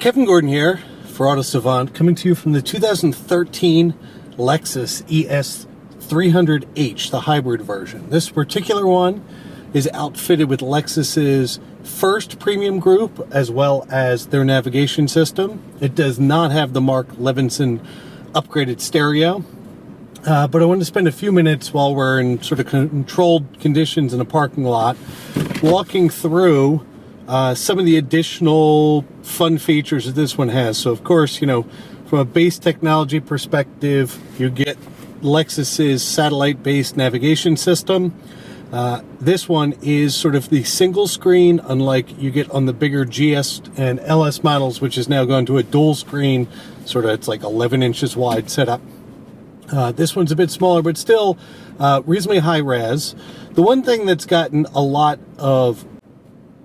Kevin Gordon here for Autosavant, coming to you from the 2013 Lexus ES 300H, the hybrid version. This particular one is outfitted with Lexus's first premium group as well as their navigation system. It does not have the Mark Levinson upgraded stereo, but I wanted to spend a few minutes while we're in sort of controlled conditions in a parking lot walking through some of the additional fun features that this one has. So of course, you know, from a base technology perspective, you get Lexus's satellite-based navigation system. This one is sort of the single screen, unlike you get on the bigger GS and LS models, which has now gone to a dual screen, sort of, it's like 11 inches wide setup. This one's a bit smaller, but still reasonably high res. The one thing that's gotten a lot of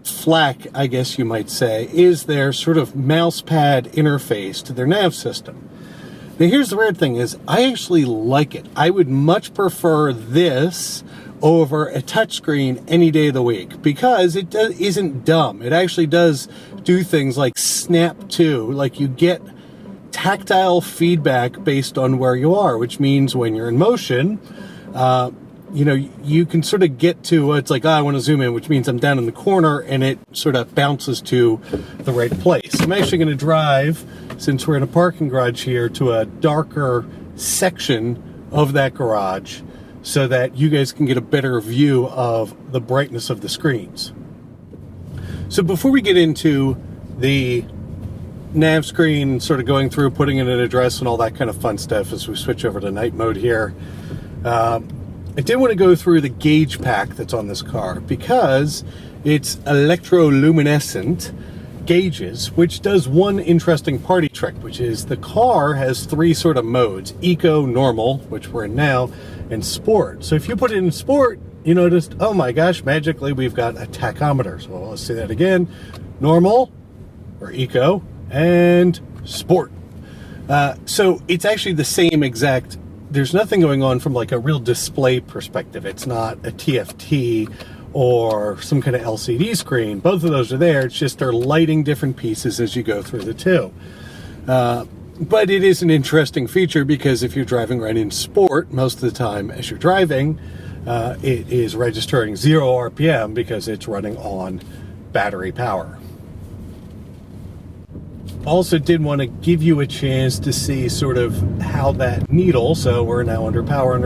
flack, I guess you might say, is their sort of Mousepad interface to their Nav System. Now here's the weird thing is, I actually like it. I would much prefer this over a touchscreen any day of the week, because it isn't dumb. It actually does do things like snap to, like you get tactile feedback based on where you are, which means when you're in motion, you know, you can sort of get to, it's like, oh, I want to zoom in, which means I'm down in the corner, and it sort of bounces to the right place. I'm actually going to drive, since we're in a parking garage here, to a darker section of that garage so that you guys can get a better view of the brightness of the screens. So before we get into the nav screen, sort of going through, putting in an address and all that kind of fun stuff as we switch over to night mode here, I did want to go through the gauge pack that's on this car, because it's electroluminescent gauges, which does one interesting party trick, which is the car has three sort of modes: eco, normal, which we're in now, and sport. So if you put it in sport, you notice, oh my gosh, magically we've got a tachometer. So let's say that again: normal, or eco, and sport. So it's actually the same exact. There's nothing going on from like a real display perspective. It's not a TFT or some kind of LCD screen. Both of those are there. It's just they're lighting different pieces as you go through the two. But it is an interesting feature, because if you're driving right in sport, most of the time as you're driving, it is registering 0 RPM because it's running on battery power. Also did want to give you a chance to see sort of how that needle, so we're now under power,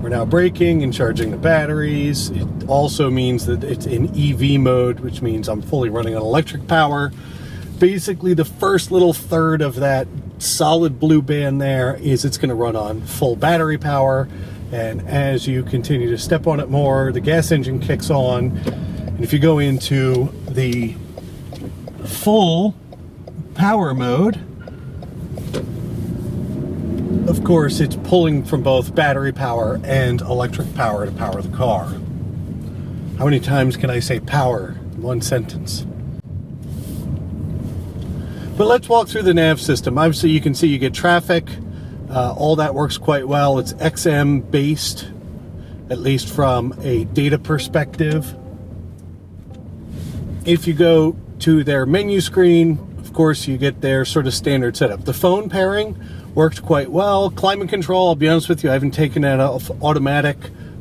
we're now braking and charging the batteries. It also means that it's in EV mode, which means I'm fully running on electric power. Basically the first little third of that solid blue band there is it's going to run on full battery power, and as you continue to step on it more, the gas engine kicks on, and if you go into the full power mode, of course it's pulling from both battery power and electric power to power the car. How many times can I say power in one sentence? But let's walk through the nav system. Obviously you can see you get traffic, all that works quite well. It's XM based, at least from a data perspective. If you go to their menu screen, of course, you get their sort of standard setup. The phone pairing worked quite well. Climate control, I'll be honest with you, I haven't taken it out of automatic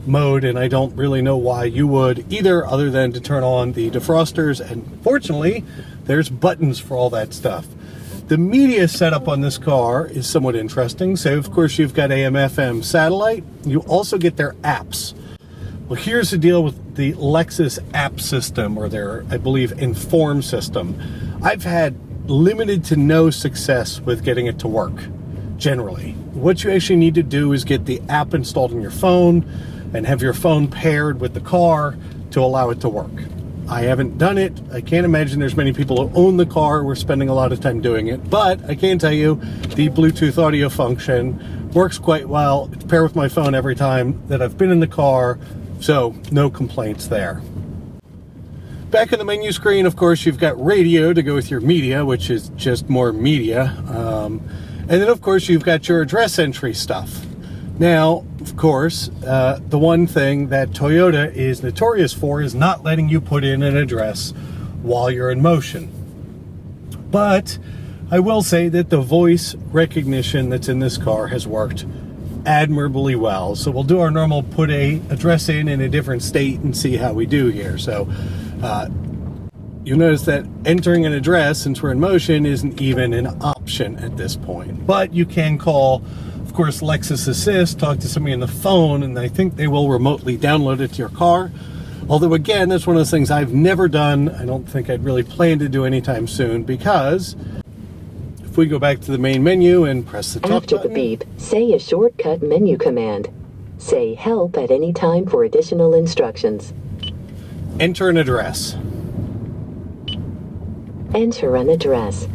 mode, and I don't really know why you would either, other than to turn on the defrosters, and fortunately, there's buttons for all that stuff. The media setup on this car is somewhat interesting. So, of course, you've got AM/FM satellite. You also get their apps. Well, here's the deal with the Lexus app system, or their, I believe, Inform system. I've had limited to no success with getting it to work, generally. What you actually need to do is get the app installed on your phone and have your phone paired with the car to allow it to work. I haven't done it. I can't imagine there's many people who own the car who are spending a lot of time doing it, but I can tell you the Bluetooth audio function works quite well. It's paired with my phone every time that I've been in the car, so no complaints there. Back in the menu screen, of course, you've got radio to go with your media, which is just more media. And then, of course, you've got your address entry stuff. Now, of course, the one thing that Toyota is notorious for is not letting you put in an address while you're in motion. But I will say that the voice recognition that's in this car has worked admirably well. So we'll do our normal put a address in a different state and see how we do here. So you'll notice that entering an address, since we're in motion, isn't even an option at this point. But you can call, of course, Lexus Assist, talk to somebody on the phone, and I think they will remotely download it to your car. Although, again, that's one of those things I've never done. I don't think I'd really plan to do anytime soon, because if we go back to the main menu and press the talk After button, the beep, say a shortcut menu command. Say help at any time for additional instructions. enter an address. Enter an address.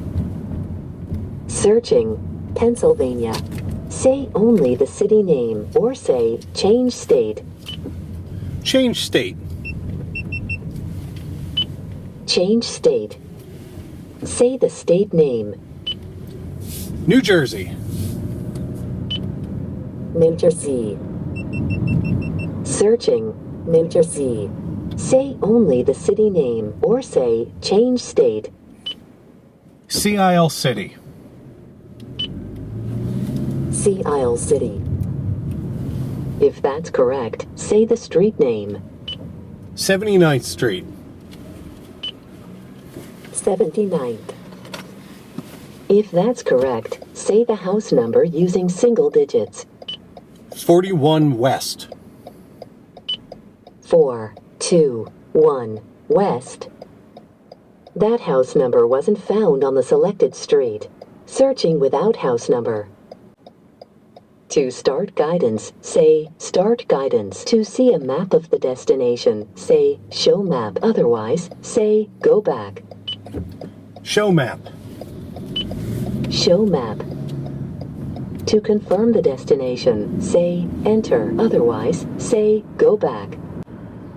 Searching, Pennsylvania. Say only the city name or say change state. Change state. Change state. Say the state name. New Jersey. New Jersey. Searching, New Jersey. Say only the city name or say change state. Sea Isle City. Sea Isle City. If that's correct, say the street name. 79th Street. 79th. If that's correct, say the house number using single digits. 41 West. 421 West. That house number wasn't found on the selected street. Searching without house number. To start guidance, say Start Guidance. To see a map of the destination, say Show Map. Otherwise, say Go Back. Show map. Show Map. To confirm the destination, say Enter. Otherwise, say Go Back.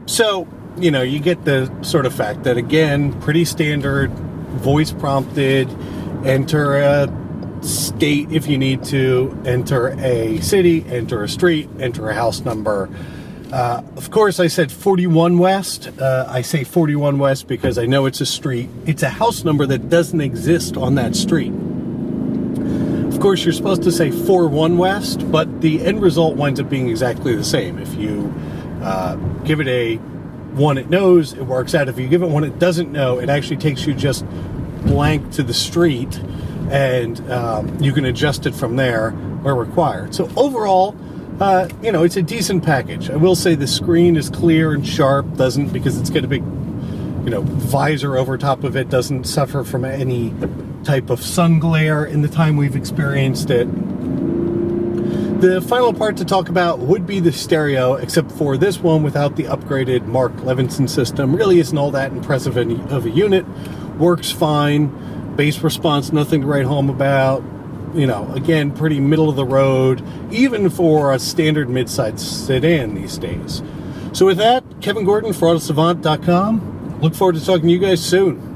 So, you know, you get the sort of fact that, again, pretty standard, voice prompted, enter a state if you need to, enter a city, enter a street, enter a house number. Of course, I said 41 West. I say 41 West because I know it's a street. It's a house number that doesn't exist on that street. Of course, you're supposed to say 41 West, but the end result winds up being exactly the same. If you give it a one it knows, it works out. If you give it one it doesn't know, it actually takes you just blank to the street, and you can adjust it from there where required. So overall, you know, it's a decent package. I will say the screen is clear and sharp, doesn't, because it's got a big, you know, visor over top of it, doesn't suffer from any type of sun glare in the time we've experienced it. The final part to talk about would be the stereo, except for this one without the upgraded Mark Levinson system. Really isn't all that impressive of a unit. Works fine. Bass response, nothing to write home about. You know, again, pretty middle of the road, even for a standard mid-size sedan these days. So with that, Kevin Gordon for Autosavant.com. Look forward to talking to you guys soon.